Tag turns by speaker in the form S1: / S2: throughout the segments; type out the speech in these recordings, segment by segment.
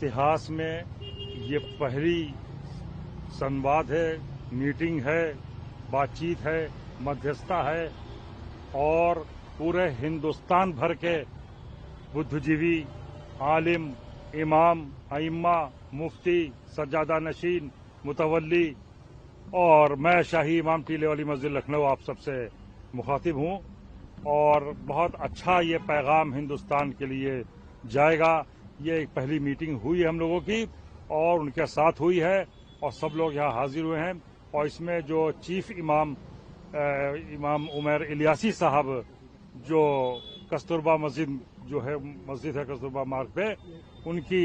S1: इतिहास में ये पहली संवाद है, मीटिंग है, बातचीत है, मध्यस्थता है और पूरे हिंदुस्तान भर के बुद्धिजीवी, आलिम, इमाम, अइम्मा, मुफ्ती, सज्जादा नशीन, मुतवल्ली और मैं शाही इमाम टीले वाली मस्जिद लखनऊ आप सबसे मुखातिब हूं और बहुत अच्छा ये पैगाम हिंदुस्तान के लिए जाएगा। ये एक पहली मीटिंग हुई है हम लोगों की और उनके साथ हुई है और सब लोग यहाँ हाजिर हुए हैं और इसमें जो चीफ इमाम उमर इलियासी साहब जो कस्तूरबा मस्जिद जो है मस्जिद है कस्तूरबा मार्ग पे, उनकी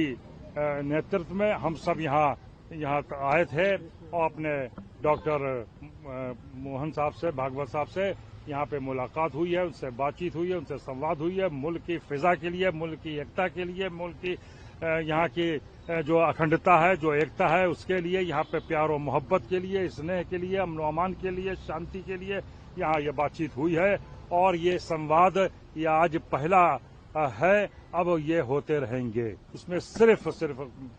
S1: नेतृत्व में हम सब यहाँ आए थे और अपने डॉक्टर मोहन साहब से, भागवत साहब से यहाँ पे मुलाकात हुई है, उनसे बातचीत हुई है, उनसे संवाद हुई है, मुल्क की फिजा के लिए, मुल्क की एकता के लिए, मुल्क की यहाँ की जो अखंडता है, जो एकता है, उसके लिए, यहाँ पे प्यार और मोहब्बत के लिए, स्नेह के लिए, अमन व अमान के लिए, शांति के लिए यहाँ ये बातचीत हुई है और ये संवाद ये आज पहला है, अब ये होते रहेंगे। इसमें सिर्फ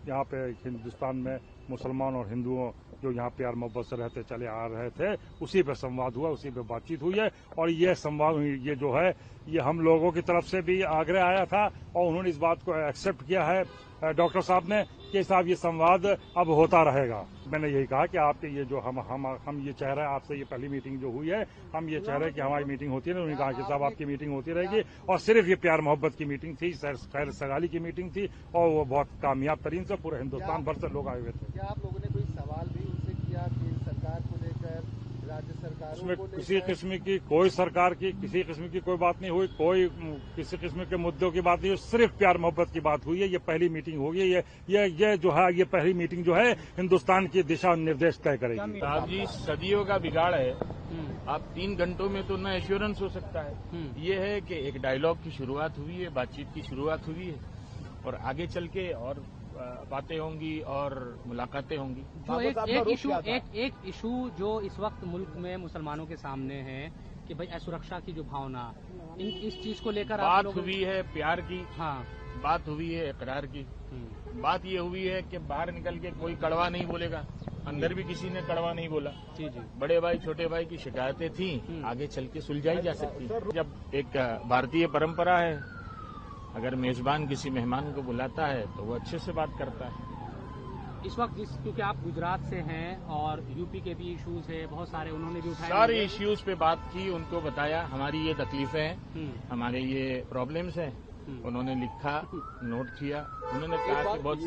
S1: यहाँ पे हिंदुस्तान में मुसलमान और हिंदुओं जो यहाँ प्यार मोहब्बत से रहते चले आ रहे थे, उसी पे संवाद हुआ, उसी पे बातचीत हुई है और ये संवाद ये जो है ये हम लोगों की तरफ से भी आग्रह आया था और उन्होंने इस बात को एक्सेप्ट किया है डॉक्टर साहब ने कि साहब ये संवाद अब होता रहेगा। मैंने यही कहा कि आपके ये जो हम ये चाह रहे हैं आपसे, ये पहली मीटिंग जो हुई है, हम ये चाह रहे हैं कि हमारी मीटिंग होती है। उन्होंने कहा कि साहब आपकी मीटिंग होती रहेगी और सिर्फ ये प्यार मोहब्बत की मीटिंग थी, खैर सगाली की मीटिंग थी और वो बहुत कामयाब तरीन से पूरे हिंदुस्तान भर से लोग आए हुए थे।
S2: क्या आप लोगों ने कोई सवाल भी उनसे किया केंद्र सरकार को लेकर, राज्य सरकारों को लेकर?
S1: किसी किस्म की कोई सरकार की किसी किस्म की कोई बात नहीं हुई, कोई किसी किस्म के मुद्दों की बात नहीं हुई, सिर्फ प्यार मोहब्बत की बात हुई है। ये पहली मीटिंग होगी, ये जो है ये पहली मीटिंग जो है हिंदुस्तान की दिशा निर्देश तय करेगी।
S3: साहब जी, सदियों का बिगाड़ है। आप 3 घंटों में तो न एश्योरेंस हो सकता है। ये है कि एक डायलॉग की शुरुआत हुई है, बातचीत की शुरुआत हुई है और आगे चल के और बातें होंगी और मुलाकातें होंगी।
S4: जो एक इशू जो इस वक्त मुल्क में मुसलमानों के सामने है कि भाई असुरक्षा की जो भावना, इस चीज को लेकर
S3: बात हुई है प्यार की,
S4: हाँ,
S3: बात हुई है इकरार की। बात ये हुई है कि बाहर निकल के कोई कड़वा नहीं बोलेगा, अंदर भी किसी ने कड़वा नहीं बोला।
S4: जी।
S3: बड़े भाई छोटे भाई की शिकायतें थी, आगे चल के सुलझाई जा सकती। जब एक भारतीय परंपरा है, अगर मेजबान किसी मेहमान को बुलाता है तो वो अच्छे से बात करता है।
S4: इस वक्त क्योंकि आप गुजरात से हैं और यूपी के भी इश्यूज है बहुत सारे, उन्होंने भी उठाए,
S3: सारे इश्यूज पे बात की, उनको बताया हमारी ये तकलीफें हैं, हमारे ये प्रॉब्लम्स हैं। उन्होंने लिखा, नोट किया, उन्होंने कहा कि बहुत